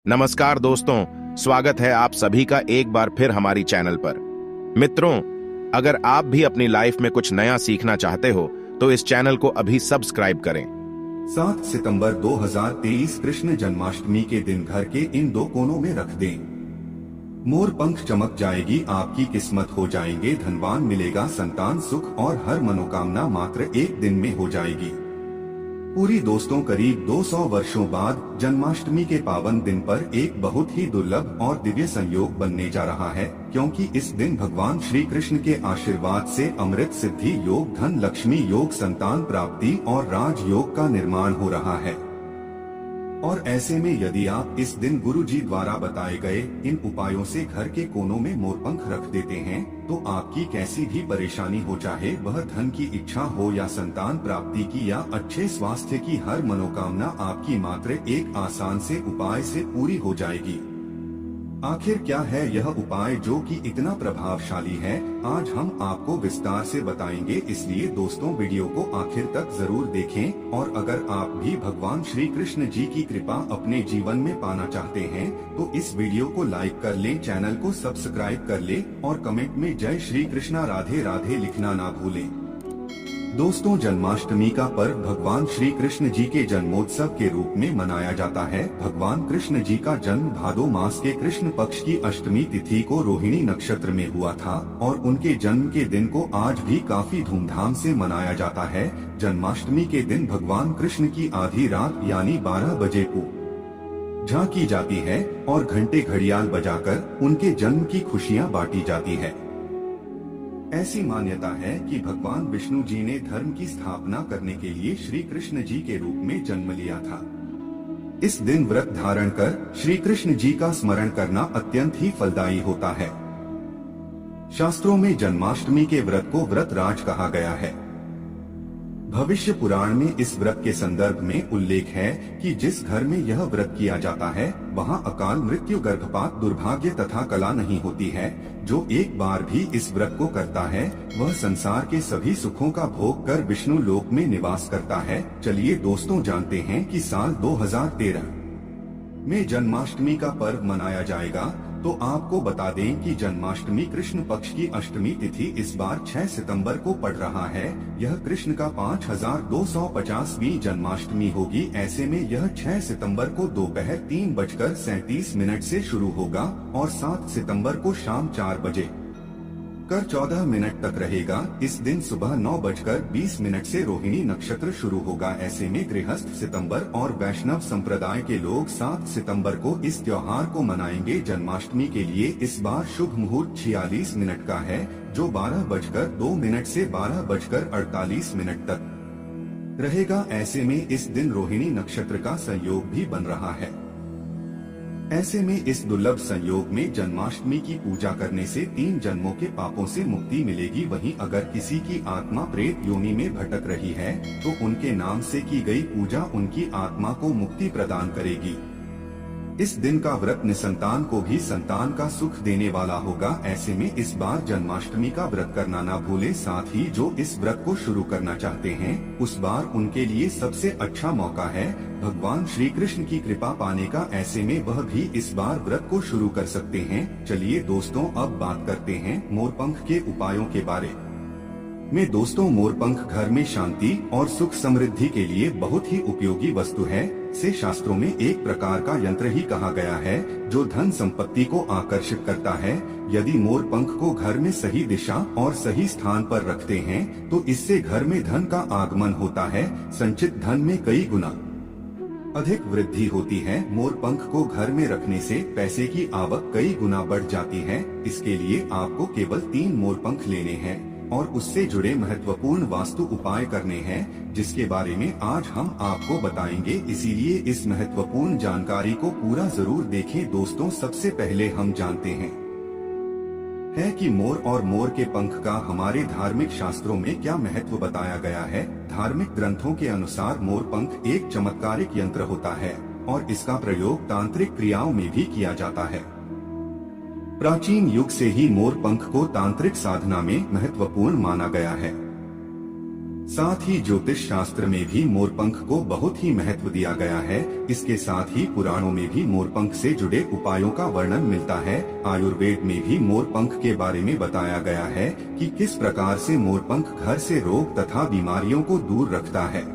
नमस्कार दोस्तों, स्वागत है आप सभी का एक बार फिर हमारी चैनल पर। मित्रों, अगर आप भी अपनी लाइफ में कुछ नया सीखना चाहते हो तो इस चैनल को अभी सब्सक्राइब करें। 7 सितंबर 2023 कृष्ण जन्माष्टमी के दिन घर के इन दो कोनों में रख दें। मोर पंख चमक जाएगी, आपकी किस्मत हो जाएंगे धनवान, मिलेगा संतान सुख और हर मनोकामना मात्र एक दिन में हो जाएगी पूरी। दोस्तों, करीब 200 वर्षों बाद जन्माष्टमी के पावन दिन पर एक बहुत ही दुर्लभ और दिव्य संयोग बनने जा रहा है, क्योंकि इस दिन भगवान श्री कृष्ण के आशीर्वाद से अमृत सिद्धि योग, धन लक्ष्मी योग, संतान प्राप्ति और राज योग का निर्माण हो रहा है। और ऐसे में यदि आप इस दिन गुरु जी द्वारा बताए गए इन उपायों से घर के कोनों में मोरपंख रख देते हैं तो आपकी कैसी भी परेशानी हो, चाहे वह धन की इच्छा हो या संतान प्राप्ति की या अच्छे स्वास्थ्य की, हर मनोकामना आपकी मात्र एक आसान से उपाय से पूरी हो जाएगी। आखिर क्या है यह उपाय जो कि इतना प्रभावशाली है, आज हम आपको विस्तार से बताएंगे। इसलिए दोस्तों, वीडियो को आखिर तक जरूर देखें। और अगर आप भी भगवान श्री कृष्ण जी की कृपा अपने जीवन में पाना चाहते हैं तो इस वीडियो को लाइक कर लें, चैनल को सब्सक्राइब कर लें और कमेंट में जय श्री कृष्णा राधे राधे लिखना ना भूलें। दोस्तों, जन्माष्टमी का पर्व भगवान श्री कृष्ण जी के जन्मोत्सव के रूप में मनाया जाता है। भगवान कृष्ण जी का जन्म भादो मास के कृष्ण पक्ष की अष्टमी तिथि को रोहिणी नक्षत्र में हुआ था और उनके जन्म के दिन को आज भी काफी धूमधाम से मनाया जाता है। जन्माष्टमी के दिन भगवान कृष्ण की आधी रात यानी 12 बजे पूजा की जाती है और घंटे घड़ियाल बजाकर उनके जन्म की खुशियाँ बांटी जाती है। ऐसी मान्यता है कि भगवान विष्णु जी ने धर्म की स्थापना करने के लिए श्री कृष्ण जी के रूप में जन्म लिया था। इस दिन व्रत धारण कर श्री कृष्ण जी का स्मरण करना अत्यंत ही फलदायी होता है। शास्त्रों में जन्माष्टमी के व्रत को व्रत राज कहा गया है। भविष्य पुराण में इस व्रत के संदर्भ में उल्लेख है कि जिस घर में यह व्रत किया जाता है वहां अकाल मृत्यु, गर्भपात, दुर्भाग्य तथा कला नहीं होती है। जो एक बार भी इस व्रत को करता है वह संसार के सभी सुखों का भोग कर विष्णु लोक में निवास करता है। चलिए दोस्तों, जानते हैं कि साल 2013 में जन्माष्टमी का पर्व मनाया जाएगा। तो आपको बता दें कि जन्माष्टमी कृष्ण पक्ष की अष्टमी तिथि इस बार 6 सितंबर को पड़ रहा है। यह कृष्ण का 5250वीं जन्माष्टमी होगी। ऐसे में यह 6 सितंबर को दोपहर 3:37 से शुरू होगा और 7 सितंबर को शाम 4 बजे कर 14 मिनट तक रहेगा। इस दिन सुबह 9:20 से रोहिणी नक्षत्र शुरू होगा। ऐसे में गृहस्थ सितंबर और वैष्णव संप्रदाय के लोग 7 सितंबर को इस त्योहार को मनाएंगे। जन्माष्टमी के लिए इस बार शुभ मुहूर्त 46 मिनट का है, जो 12:02 से 12:48 तक रहेगा। ऐसे में इस दिन रोहिणी नक्षत्र का संयोग भी बन रहा है। ऐसे में इस दुर्लभ संयोग में जन्माष्टमी की पूजा करने से 3 जन्मों के पापों से मुक्ति मिलेगी। वहीं अगर किसी की आत्मा प्रेत योनि में भटक रही है तो उनके नाम से की गई पूजा उनकी आत्मा को मुक्ति प्रदान करेगी। इस दिन का व्रत निसंतान को भी संतान का सुख देने वाला होगा। ऐसे में इस बार जन्माष्टमी का व्रत करना ना भूलें। साथ ही जो इस व्रत को शुरू करना चाहते हैं उस बार उनके लिए सबसे अच्छा मौका है भगवान श्री कृष्ण की कृपा पाने का। ऐसे में वह भी इस बार व्रत को शुरू कर सकते हैं। चलिए दोस्तों, अब बात करते हैं मोरपंख के उपायों के बारे में। दोस्तों, मोरपंख घर में शांति और सुख समृद्धि के लिए बहुत ही उपयोगी वस्तु है। से शास्त्रों में एक प्रकार का यंत्र ही कहा गया है जो धन संपत्ति को आकर्षित करता है। यदि मोरपंख को घर में सही दिशा और सही स्थान पर रखते हैं तो इससे घर में धन का आगमन होता है। संचित धन में कई गुना अधिक वृद्धि होती है। मोरपंख को घर में रखने से पैसे की आवक कई गुना बढ़ जाती है। इसके लिए आपको केवल 3 मोरपंख लेने हैं और उससे जुड़े महत्वपूर्ण वास्तु उपाय करने हैं, जिसके बारे में आज हम आपको बताएंगे। इसीलिए इस महत्वपूर्ण जानकारी को पूरा जरूर देखें। दोस्तों, सबसे पहले हम जानते हैं कि मोर और मोर के पंख का हमारे धार्मिक शास्त्रों में क्या महत्व बताया गया है। धार्मिक ग्रंथों के अनुसार मोर पंख एक चमत्कारिक यंत्र होता है और इसका प्रयोग तांत्रिक क्रियाओं में भी किया जाता है। प्राचीन युग से ही मोर पंख को तांत्रिक साधना में महत्वपूर्ण माना गया है। साथ ही ज्योतिष शास्त्र में भी मोरपंख को बहुत ही महत्व दिया गया है। इसके साथ ही पुराणों में भी मोरपंख से जुड़े उपायों का वर्णन मिलता है। आयुर्वेद में भी मोरपंख के बारे में बताया गया है कि किस प्रकार से मोरपंख घर से रोग तथा बीमारियों को दूर रखता है।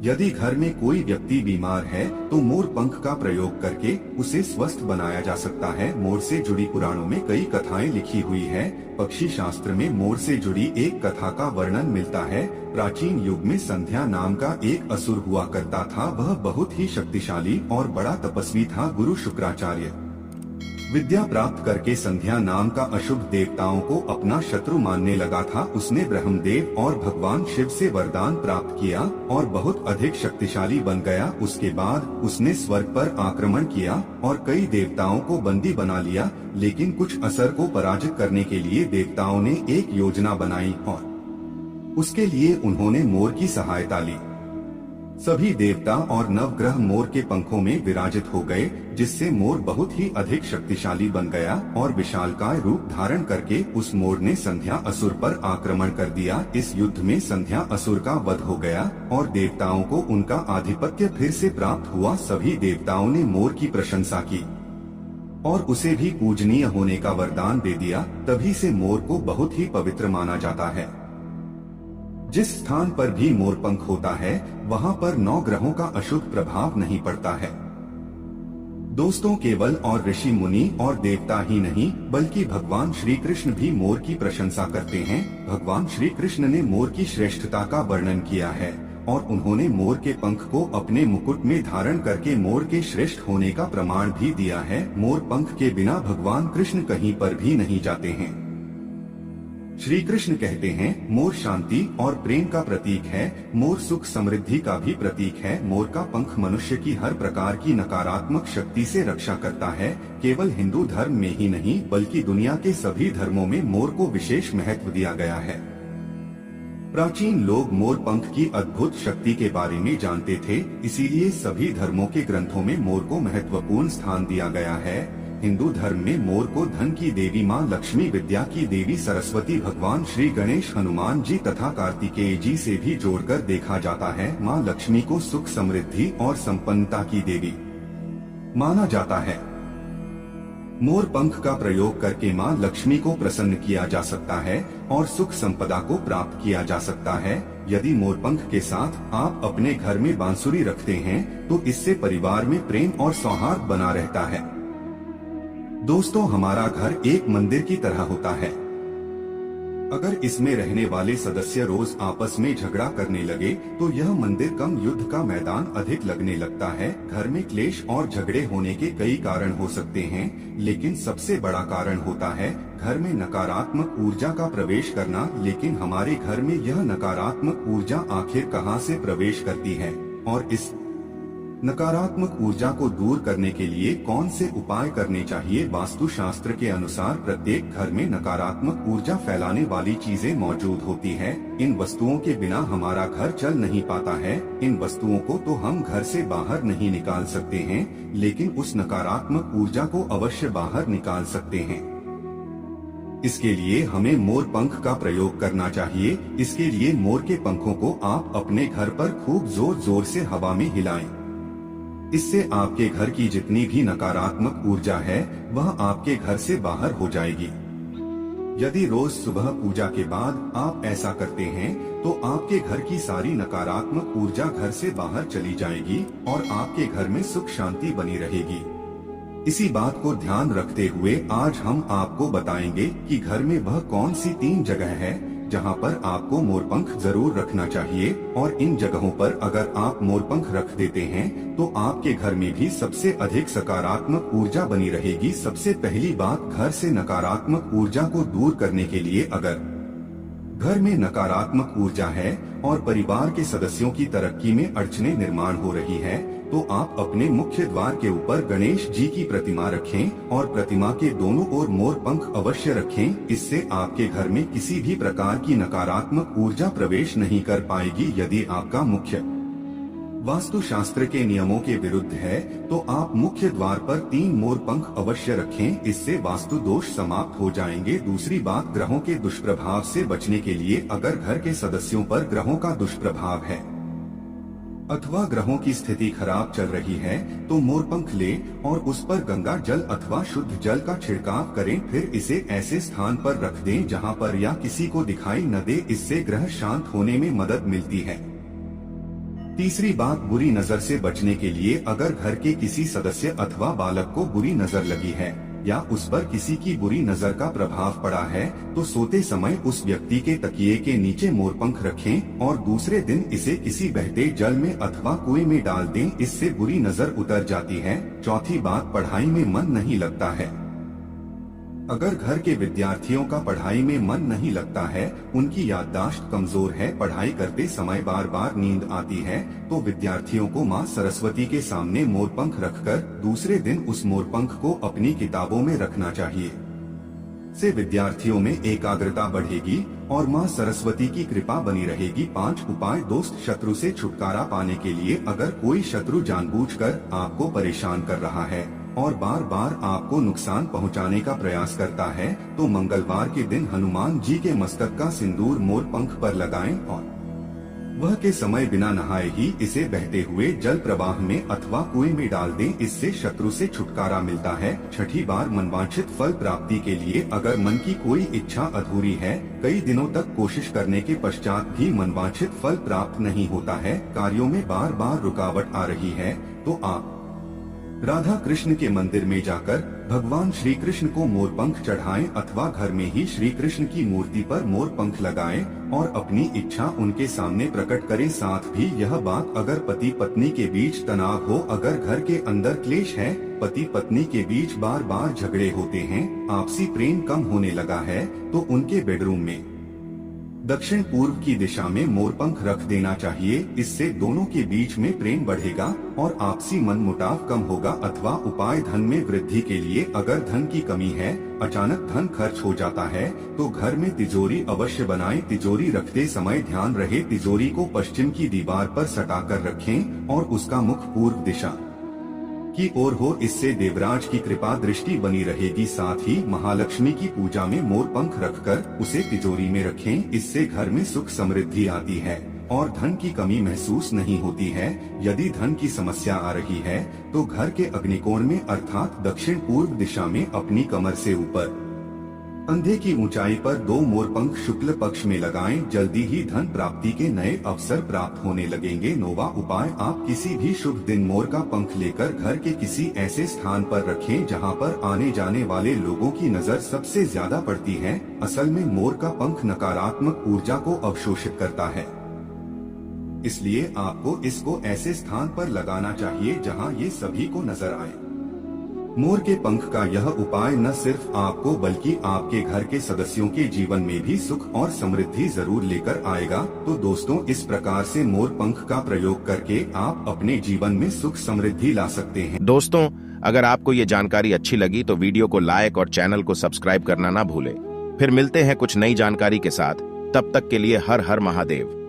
यदि घर में कोई व्यक्ति बीमार है तो मोर पंख का प्रयोग करके उसे स्वस्थ बनाया जा सकता है। मोर से जुड़ी पुराणों में कई कथाएं लिखी हुई है। पक्षी शास्त्र में मोर से जुड़ी एक कथा का वर्णन मिलता है। प्राचीन युग में संध्या नाम का एक असुर हुआ करता था। वह बहुत ही शक्तिशाली और बड़ा तपस्वी था। गुरु शुक्राचार्य विद्या प्राप्त करके संध्या नाम का अशुभ देवताओं को अपना शत्रु मानने लगा था। उसने ब्रह्मदेव और भगवान शिव से वरदान प्राप्त किया और बहुत अधिक शक्तिशाली बन गया। उसके बाद उसने स्वर्ग पर आक्रमण किया और कई देवताओं को बंदी बना लिया। लेकिन कुछ असुर को पराजित करने के लिए देवताओं ने एक योजना बनाई और उसके लिए उन्होंने मोर की सहायता ली। सभी देवता और नवग्रह मोर के पंखों में विराजित हो गए, जिससे मोर बहुत ही अधिक शक्तिशाली बन गया और विशालकाय रूप धारण करके उस मोर ने संध्या असुर पर आक्रमण कर दिया। इस युद्ध में संध्या असुर का वध हो गया और देवताओं को उनका आधिपत्य फिर से प्राप्त हुआ। सभी देवताओं ने मोर की प्रशंसा की और उसे भी पूजनीय होने का वरदान दे दिया। तभी से मोर को बहुत ही पवित्र माना जाता है। जिस स्थान पर भी मोर पंख होता है वहाँ पर 9 ग्रहों का अशुभ प्रभाव नहीं पड़ता है। दोस्तों, केवल और ऋषि मुनि और देवता ही नहीं बल्कि भगवान श्री कृष्ण भी मोर की प्रशंसा करते हैं। भगवान श्री कृष्ण ने मोर की श्रेष्ठता का वर्णन किया है और उन्होंने मोर के पंख को अपने मुकुट में धारण करके मोर के श्रेष्ठ होने का प्रमाण भी दिया है। मोर पंख के बिना भगवान कृष्ण कहीं पर भी नहीं जाते हैं। श्री कृष्ण कहते हैं, मोर शांति और प्रेम का प्रतीक है। मोर सुख समृद्धि का भी प्रतीक है। मोर का पंख मनुष्य की हर प्रकार की नकारात्मक शक्ति से रक्षा करता है। केवल हिंदू धर्म में ही नहीं बल्कि दुनिया के सभी धर्मों में मोर को विशेष महत्व दिया गया है। प्राचीन लोग मोर पंख की अद्भुत शक्ति के बारे में जानते थे, इसीलिए सभी धर्मों के ग्रंथों में मोर को महत्वपूर्ण स्थान दिया गया है। हिंदू धर्म में मोर को धन की देवी माँ लक्ष्मी, विद्या की देवी सरस्वती, भगवान श्री गणेश, हनुमान जी तथा कार्तिकेय जी से भी जोड़कर देखा जाता है। माँ लक्ष्मी को सुख समृद्धि और संपन्नता की देवी माना जाता है। मोर पंख का प्रयोग करके माँ लक्ष्मी को प्रसन्न किया जा सकता है और सुख संपदा को प्राप्त किया जा सकता है। यदि मोर पंख के साथ आप अपने घर में बांसुरी रखते हैं तो इससे परिवार में प्रेम और सौहार्द बना रहता है। दोस्तों, हमारा घर एक मंदिर की तरह होता है। अगर इसमें रहने वाले सदस्य रोज आपस में झगड़ा करने लगे तो यह मंदिर कम, युद्ध का मैदान अधिक लगने लगता है। घर में क्लेश और झगड़े होने के कई कारण हो सकते हैं, लेकिन सबसे बड़ा कारण होता है घर में नकारात्मक ऊर्जा का प्रवेश करना। लेकिन हमारे घर में यह नकारात्मक ऊर्जा आखिर कहां से प्रवेश करती है और इस नकारात्मक ऊर्जा को दूर करने के लिए कौन से उपाय करने चाहिए? वास्तु शास्त्र के अनुसार प्रत्येक घर में नकारात्मक ऊर्जा फैलाने वाली चीजें मौजूद होती है। इन वस्तुओं के बिना हमारा घर चल नहीं पाता है। इन वस्तुओं को तो हम घर से बाहर नहीं निकाल सकते हैं, लेकिन उस नकारात्मक ऊर्जा को अवश्य बाहर निकाल सकते हैं। इसके लिए हमें मोर पंख का प्रयोग करना चाहिए। इसके लिए मोर के पंखों को आप अपने घर पर खूब जोर जोर से हवा में हिलाएं। इससे आपके घर की जितनी भी नकारात्मक ऊर्जा है वह आपके घर से बाहर हो जाएगी। यदि रोज सुबह पूजा के बाद आप ऐसा करते हैं तो आपके घर की सारी नकारात्मक ऊर्जा घर से बाहर चली जाएगी और आपके घर में सुख शांति बनी रहेगी। इसी बात को ध्यान रखते हुए आज हम आपको बताएंगे कि घर में वह कौन सी 3 जगह है जहां पर आपको मोरपंख जरूर रखना चाहिए। और इन जगहों पर अगर आप मोरपंख रख देते हैं तो आपके घर में भी सबसे अधिक सकारात्मक ऊर्जा बनी रहेगी। सबसे पहली बात, घर से नकारात्मक ऊर्जा को दूर करने के लिए अगर घर में नकारात्मक ऊर्जा है और परिवार के सदस्यों की तरक्की में अड़चनें निर्माण हो रही है तो आप अपने मुख्य द्वार के ऊपर गणेश जी की प्रतिमा रखें और प्रतिमा के दोनों ओर मोर पंख अवश्य रखें। इससे आपके घर में किसी भी प्रकार की नकारात्मक ऊर्जा प्रवेश नहीं कर पाएगी। यदि आपका मुख्य वास्तुशास्त्र के नियमों के विरुद्ध है तो आप मुख्य द्वार पर 3 मोर पंख अवश्य रखें, इससे वास्तु दोष समाप्त हो जाएंगे। दूसरी बात, ग्रहों के दुष्प्रभाव से बचने के लिए अगर घर के सदस्यों पर ग्रहों का दुष्प्रभाव है अथवा ग्रहों की स्थिति खराब चल रही है तो मोरपंख ले और उस पर गंगा जल अथवा शुद्ध जल का छिड़काव करें, फिर इसे ऐसे स्थान पर रख दें जहां पर या किसी को दिखाई न दे, इससे ग्रह शांत होने में मदद मिलती है। तीसरी बात, बुरी नजर से बचने के लिए अगर घर के किसी सदस्य अथवा बालक को बुरी नजर लगी है या उस पर किसी की बुरी नजर का प्रभाव पड़ा है तो सोते समय उस व्यक्ति के तकिए के नीचे मोरपंख रखें और दूसरे दिन इसे किसी बहते जल में अथवा कुएं में डाल दें, इससे बुरी नजर उतर जाती है। चौथी बात, पढ़ाई में मन नहीं लगता है। अगर घर के विद्यार्थियों का पढ़ाई में मन नहीं लगता है, उनकी याददाश्त कमजोर है, पढ़ाई करते समय बार बार नींद आती है, तो विद्यार्थियों को मां सरस्वती के सामने मोरपंख रखकर दूसरे दिन उस मोरपंख को अपनी किताबों में रखना चाहिए। से विद्यार्थियों में एकाग्रता बढ़ेगी और मां सरस्वती की कृपा बनी रहेगी। 5 उपाय, दोस्त, शत्रु से छुटकारा पाने के लिए अगर कोई शत्रु जानबूझकर आपको परेशान कर रहा है और बार बार आपको नुकसान पहुंचाने का प्रयास करता है तो मंगलवार के दिन हनुमान जी के मस्तक का सिंदूर मोरपंख पर लगाएं और वह के समय बिना नहाए ही इसे बहते हुए जल प्रवाह में अथवा कुएं में डाल दें, इससे शत्रु से छुटकारा मिलता है। छठी बार, मनवांछित फल प्राप्ति के लिए अगर मन की कोई इच्छा अधूरी है, कई दिनों तक कोशिश करने के पश्चात भी मनवांछित फल प्राप्त नहीं होता है, कार्यों में बार बार रुकावट आ रही है, तो आप राधा कृष्ण के मंदिर में जाकर भगवान श्री कृष्ण को मोरपंख चढ़ाएं अथवा घर में ही श्री कृष्ण की मूर्ति पर मोरपंख लगाएं और अपनी इच्छा उनके सामने प्रकट करें। साथ भी यह बात, अगर पति पत्नी के बीच तनाव हो, अगर घर के अंदर क्लेश है, पति पत्नी के बीच बार बार झगड़े होते हैं, आपसी प्रेम कम होने लगा है, तो उनके बेडरूम में दक्षिण पूर्व की दिशा में मोरपंख रख देना चाहिए। इससे दोनों के बीच में प्रेम बढ़ेगा और आपसी मनमुटाव कम होगा। अथवा उपाय, धन में वृद्धि के लिए अगर धन की कमी है, अचानक धन खर्च हो जाता है, तो घर में तिजोरी अवश्य बनाएं। तिजोरी रखते समय ध्यान रहे तिजोरी को पश्चिम की दीवार पर सटाकर रखें और उसका मुख पूर्व दिशा की ओर हो, इससे देवराज की कृपा दृष्टि बनी रहेगी। साथ ही महालक्ष्मी की पूजा में मोरपंख रखकर उसे तिजोरी में रखें, इससे घर में सुख समृद्धि आती है और धन की कमी महसूस नहीं होती है। यदि धन की समस्या आ रही है तो घर के अग्निकोण में अर्थात दक्षिण पूर्व दिशा में अपनी कमर से ऊपर कंधे की ऊंचाई पर 2 मोरपंख शुक्ल पक्ष में लगाएं, जल्दी ही धन प्राप्ति के नए अवसर प्राप्त होने लगेंगे। 9वां उपाय, आप किसी भी शुभ दिन मोर का पंख लेकर घर के किसी ऐसे स्थान पर रखें जहां पर आने जाने वाले लोगों की नजर सबसे ज्यादा पड़ती है। असल में मोर का पंख नकारात्मक ऊर्जा को अवशोषित करता है, इसलिए आपको इसको ऐसे स्थान पर लगाना चाहिए जहां ये सभी को नजर आए। मोर के पंख का यह उपाय न सिर्फ आपको बल्कि आपके घर के सदस्यों के जीवन में भी सुख और समृद्धि जरूर लेकर आएगा। तो दोस्तों, इस प्रकार से मोर पंख का प्रयोग करके आप अपने जीवन में सुख समृद्धि ला सकते हैं। दोस्तों, अगर आपको ये जानकारी अच्छी लगी तो वीडियो को लाइक और चैनल को सब्सक्राइब करना ना भूलें। फिर मिलते हैं कुछ नई जानकारी के साथ, तब तक के लिए हर हर महादेव।